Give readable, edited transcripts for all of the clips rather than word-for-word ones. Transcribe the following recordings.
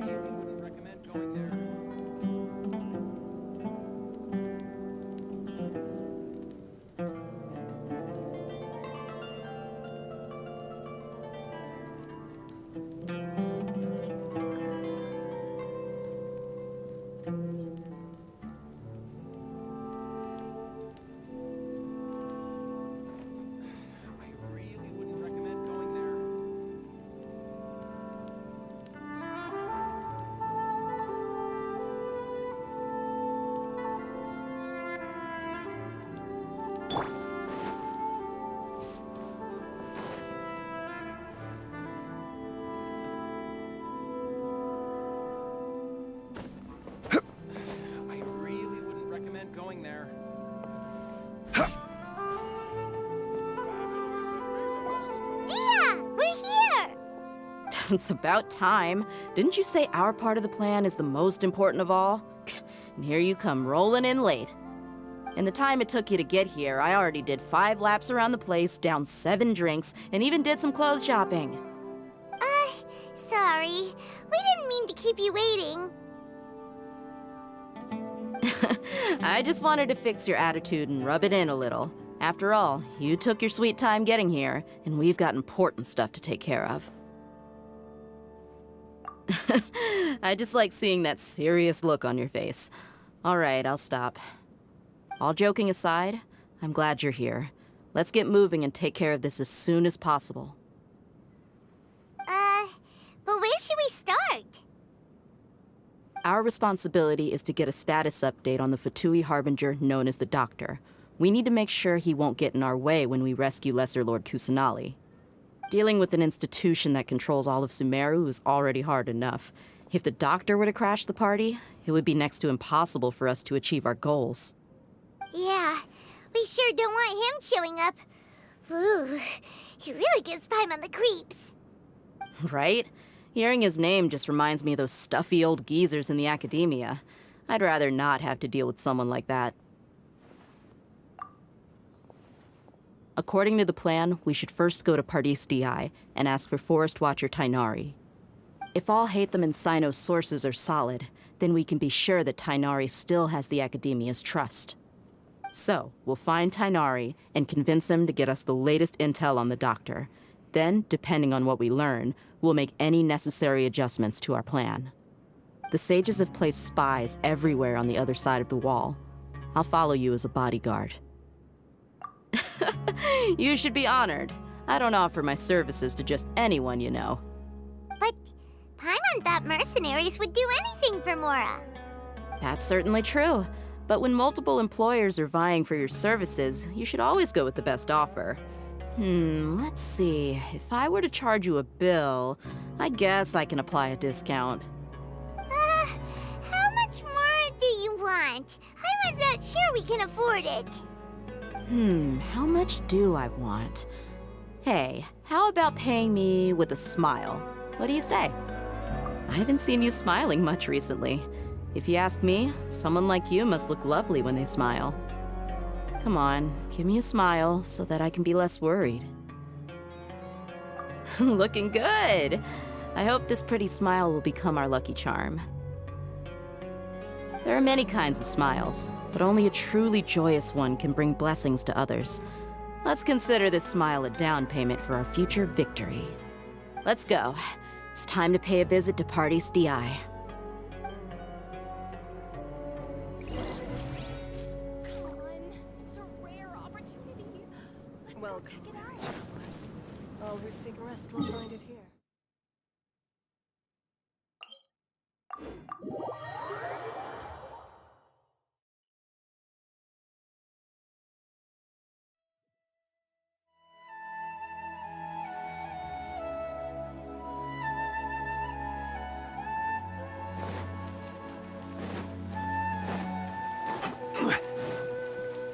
really wouldn't recommend going there. I really wouldn't recommend going there. I really wouldn't recommend going there. Dia! We're here! It's about time. Didn't you say our part of the plan is the most important of all? And here you come rolling in late. In the time it took you to get here, I already did 5 laps around the place, downed 7 drinks, and even did some clothes shopping. Sorry. We didn't mean to keep you waiting. I just wanted to fix your attitude and rub it in a little. After all, you took your sweet time getting here, and we've got important stuff to take care of. I just like seeing that serious look on your face. All right, I'll stop. All joking aside, I'm glad you're here. Let's get moving and take care of this as soon as possible. But where should we start? Our responsibility is to get a status update on the Fatui Harbinger known as the Doctor. We need to make sure he won't get in our way when we rescue Lesser Lord Kusanali. Dealing with an institution that controls all of Sumeru is already hard enough. If the Doctor were to crash the party, it would be next to impossible for us to achieve our goals. Yeah, we sure don't want him showing up. Ooh, he really gives Paimon the creeps. Right? Hearing his name just reminds me of those stuffy old geezers in the academia. I'd rather not have to deal with someone like that. According to the plan, we should first go to Pardis DI and ask for Forest Watcher Tainari. If all Hatham and Sino's sources are solid, then we can be sure that Tainari still has the Academia's trust. So, we'll find Tainari and convince him to get us the latest intel on the Doctor. Then, depending on what we learn, we'll make any necessary adjustments to our plan. The sages have placed spies everywhere on the other side of the wall. I'll follow you as a bodyguard. You should be honored. I don't offer my services to just anyone you know. But Paimon thought mercenaries would do anything for Mora. That's certainly true. But when multiple employers are vying for your services, you should always go with the best offer. Let's see. If I were to charge you a bill, I guess I can apply a discount. How much more do you want? I was not sure we can afford it. How much do I want? Hey, how about paying me with a smile? What do you say? I haven't seen you smiling much recently. If you ask me, someone like you must look lovely when they smile. Come on, give me a smile so that I can be less worried. Looking good! I hope this pretty smile will become our lucky charm. There are many kinds of smiles, but only a truly joyous one can bring blessings to others. Let's consider this smile a down payment for our future victory. Let's go. It's time to pay a visit to Pardis DI. Welcome, travelers. All who seek rest will find it here.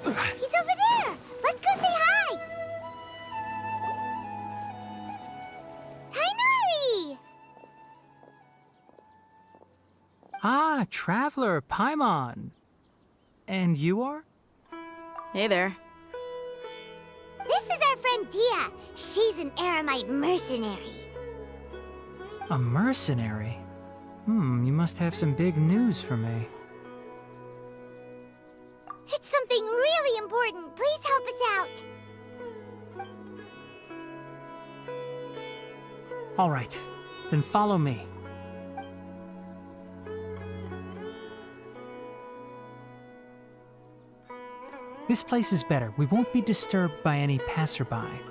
He's over there! Let's go say hi! Tainari! Ah, Traveler, Paimon. And you are? Hey there. This is our friend Dia. She's an Aramite mercenary. A mercenary? You must have some big news for me. It's something really important. Please help us out. All right, then follow me. This place is better. We won't be disturbed by any passerby.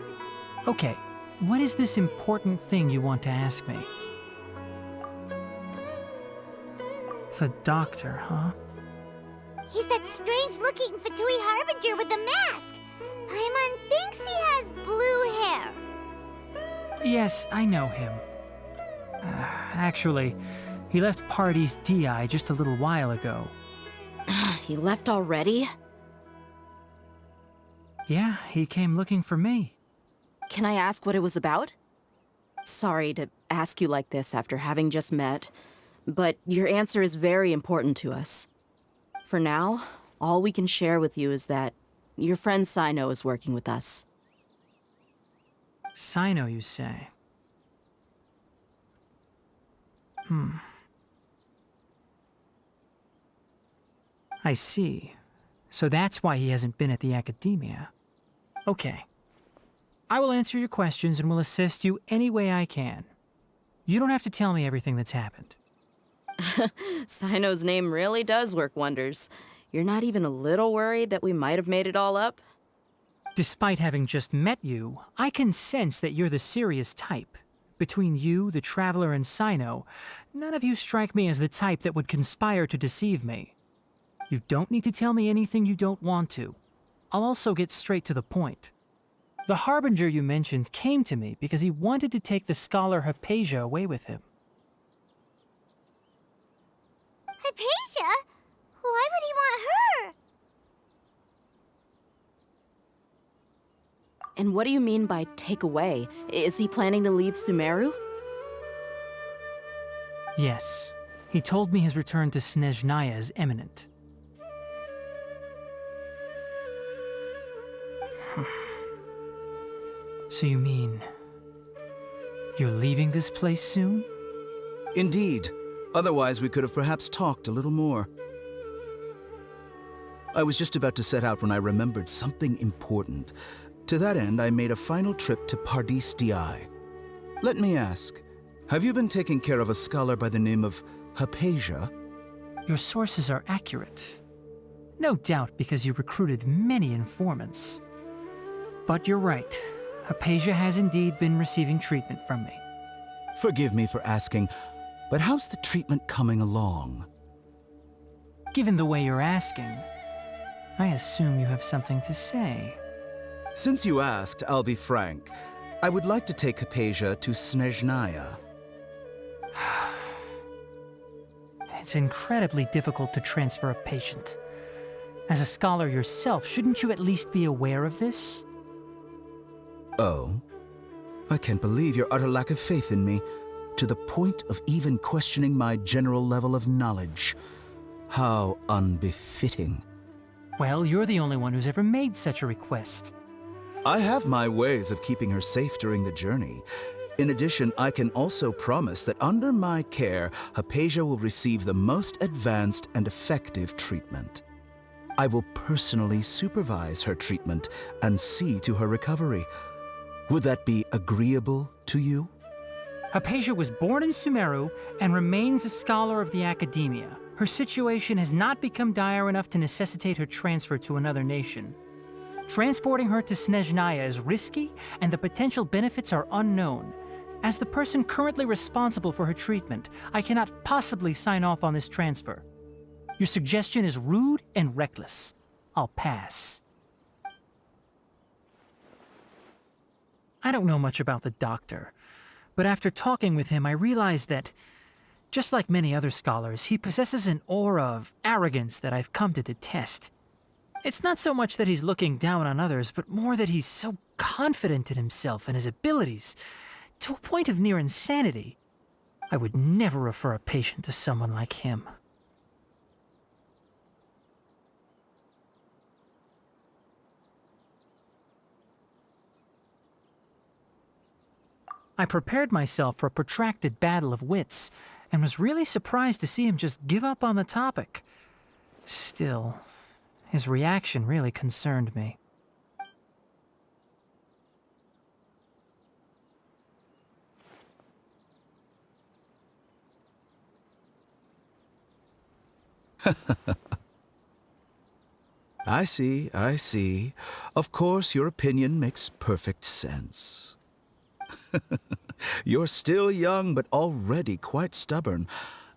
Okay, what is this important thing you want to ask me? The doctor, huh? He's that strange-looking Fatui Harbinger with the mask. Paimon thinks he has blue hair. Yes, I know him. Actually, he left Party's DI just a little while ago. He left already? Yeah, he came looking for me. Can I ask what it was about? Sorry to ask you like this after having just met, but your answer is very important to us. For now, all we can share with you is that your friend Sino is working with us. Sino, you say? I see. So that's why he hasn't been at the academia. Okay. I will answer your questions and will assist you any way I can. You don't have to tell me everything that's happened. Sino's name really does work wonders. You're not even a little worried that we might have made it all up? Despite having just met you, I can sense that you're the serious type. Between you, the Traveler, and Sino, none of you strike me as the type that would conspire to deceive me. You don't need to tell me anything you don't want to. I'll also get straight to the point. The Harbinger you mentioned came to me because he wanted to take the scholar Hypatia away with him. Hypatia? Why would he want her? And what do you mean by take away? Is he planning to leave Sumeru? Yes. He told me his return to Snezhnaya is imminent. So you mean... you're leaving this place soon? Indeed. Otherwise, we could have perhaps talked a little more. I was just about to set out when I remembered something important. To that end, I made a final trip to Pardis DI. Let me ask, have you been taking care of a scholar by the name of Hypatia? Your sources are accurate. No doubt because you recruited many informants. But you're right. Hypatia has indeed been receiving treatment from me. Forgive me for asking, but how's the treatment coming along? Given the way you're asking, I assume you have something to say. Since you asked, I'll be frank. I would like to take Hypatia to Snezhnaya. It's incredibly difficult to transfer a patient. As a scholar yourself, shouldn't you at least be aware of this? Oh? I can't believe your utter lack of faith in me, to the point of even questioning my general level of knowledge. How unbefitting. Well, you're the only one who's ever made such a request. I have my ways of keeping her safe during the journey. In addition, I can also promise that under my care, Hypatia will receive the most advanced and effective treatment. I will personally supervise her treatment and see to her recovery. Would that be agreeable to you? Hypatia was born in Sumeru and remains a scholar of the academia. Her situation has not become dire enough to necessitate her transfer to another nation. Transporting her to Snezhnaya is risky, and the potential benefits are unknown. As the person currently responsible for her treatment, I cannot possibly sign off on this transfer. Your suggestion is rude and reckless. I'll pass. I don't know much about the doctor, but after talking with him, I realized that, just like many other scholars, he possesses an aura of arrogance that I've come to detest. It's not so much that he's looking down on others, but more that he's so confident in himself and his abilities, to a point of near insanity. I would never refer a patient to someone like him. I prepared myself for a protracted battle of wits, and was really surprised to see him just give up on the topic. Still, his reaction really concerned me. I see, I see. Of course, your opinion makes perfect sense. You're still young, but already quite stubborn.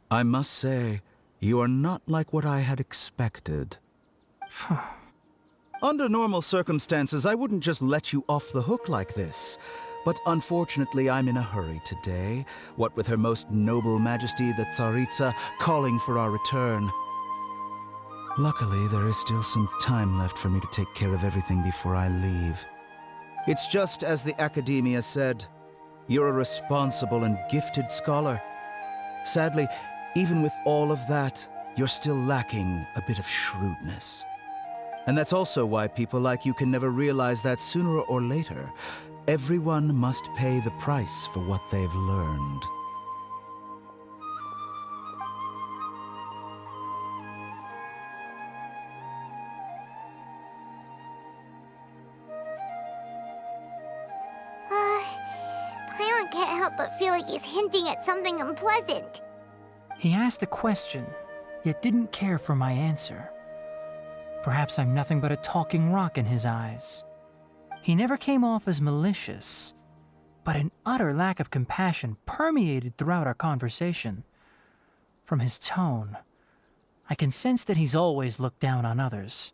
I must say, you are not like what I had expected. Under normal circumstances, I wouldn't just let you off the hook like this. But unfortunately, I'm in a hurry today, what with Her Most Noble Majesty the Tsaritsa calling for our return. Luckily, there is still some time left for me to take care of everything before I leave. It's just as the Academia said, you're a responsible and gifted scholar. Sadly, even with all of that, you're still lacking a bit of shrewdness. And that's also why people like you can never realize that sooner or later, everyone must pay the price for what they've learned. Paimon can't help but feel like he's hinting at something unpleasant. He asked a question, yet didn't care for my answer. Perhaps I'm nothing but a talking rock in his eyes. He never came off as malicious, but an utter lack of compassion permeated throughout our conversation. From his tone, I can sense that he's always looked down on others.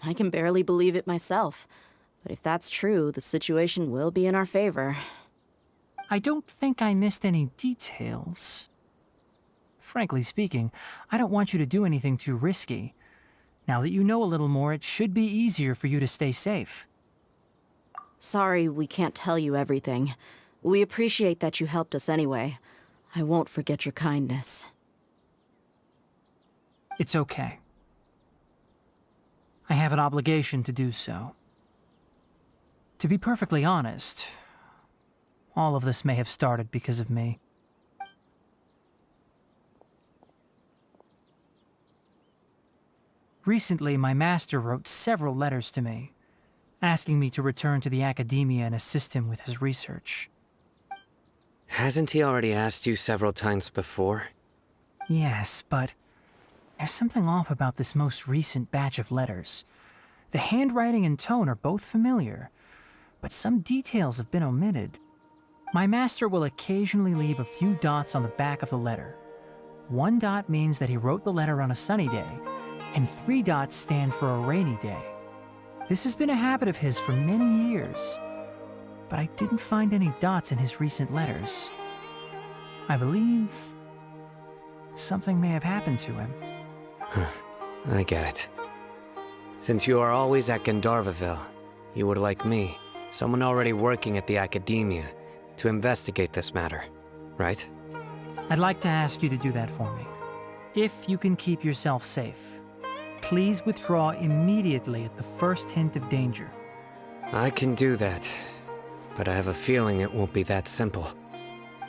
I can barely believe it myself. But if that's true, the situation will be in our favor. I don't think I missed any details. Frankly speaking, I don't want you to do anything too risky. Now that you know a little more, it should be easier for you to stay safe. Sorry we can't tell you everything. We appreciate that you helped us anyway. I won't forget your kindness. It's okay. I have an obligation to do so. To be perfectly honest, all of this may have started because of me. Recently, my master wrote several letters to me, asking me to return to the Academia and assist him with his research. Hasn't he already asked you several times before? Yes, but there's something off about this most recent batch of letters. The handwriting and tone are both familiar, but some details have been omitted. My master will occasionally leave a few dots on the back of the letter. 1 dot means that he wrote the letter on a sunny day, and 3 dots stand for a rainy day. This has been a habit of his for many years, but I didn't find any dots in his recent letters. I believe something may have happened to him. I get it. Since you are always at Gandharvaville, you would like me, someone already working at the Academia, to investigate this matter, right? I'd like to ask you to do that for me. If you can keep yourself safe, please withdraw immediately at the first hint of danger. I can do that, but I have a feeling it won't be that simple.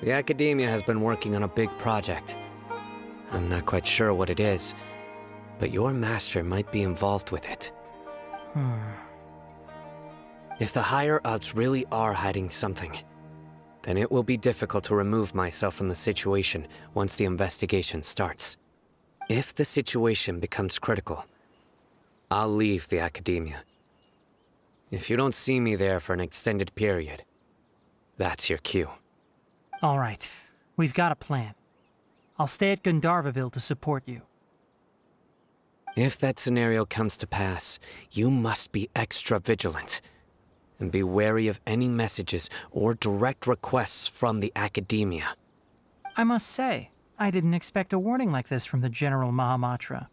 The Academia has been working on a big project. I'm not quite sure what it is, but your master might be involved with it. If the higher-ups really are hiding something, then it will be difficult to remove myself from the situation once the investigation starts. If the situation becomes critical, I'll leave the Academia. If you don't see me there for an extended period, that's your cue. All right, we've got a plan. I'll stay at Gandharvaville to support you. If that scenario comes to pass, you must be extra vigilant. And be wary of any messages or direct requests from the Academia. I must say, I didn't expect a warning like this from the General Mahamatra.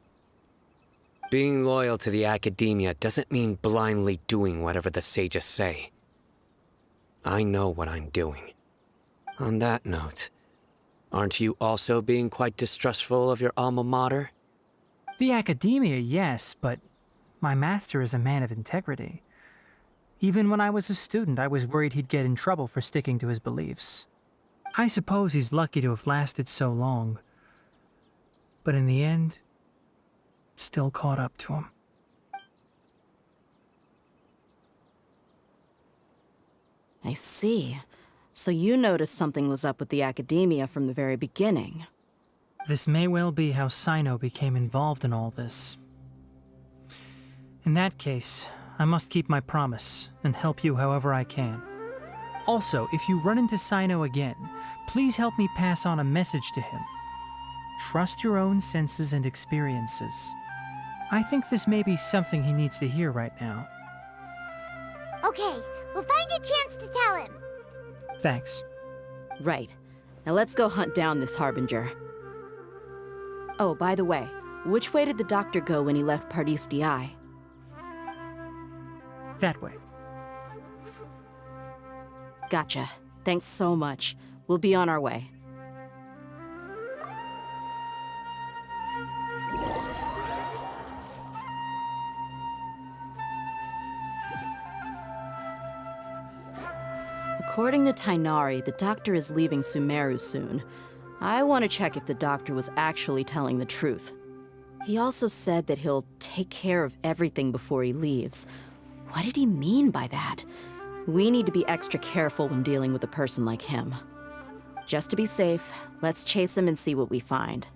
Being loyal to the Academia doesn't mean blindly doing whatever the sages say. I know what I'm doing. On that note, aren't you also being quite distrustful of your alma mater? The Academia, yes, but my master is a man of integrity. Even when I was a student, I was worried he'd get in trouble for sticking to his beliefs. I suppose he's lucky to have lasted so long. But in the end, it still caught up to him. I see. So you noticed something was up with the Academia from the very beginning. This may well be how Sino became involved in all this. In that case, I must keep my promise and help you however I can. Also, if you run into Sino again, please help me pass on a message to him. Trust your own senses and experiences. I think this may be something he needs to hear right now. Okay, we'll find a chance to tell him. Thanks. Right. Now let's go hunt down this Harbinger. Oh, by the way, which way did the doctor go when he left Pardis DI? That way. Gotcha. Thanks so much. We'll be on our way. According to Tighnari, the doctor is leaving Sumeru soon. I want to check if the doctor was actually telling the truth. He also said that he'll take care of everything before he leaves. What did he mean by that? We need to be extra careful when dealing with a person like him. Just to be safe, let's chase him and see what we find.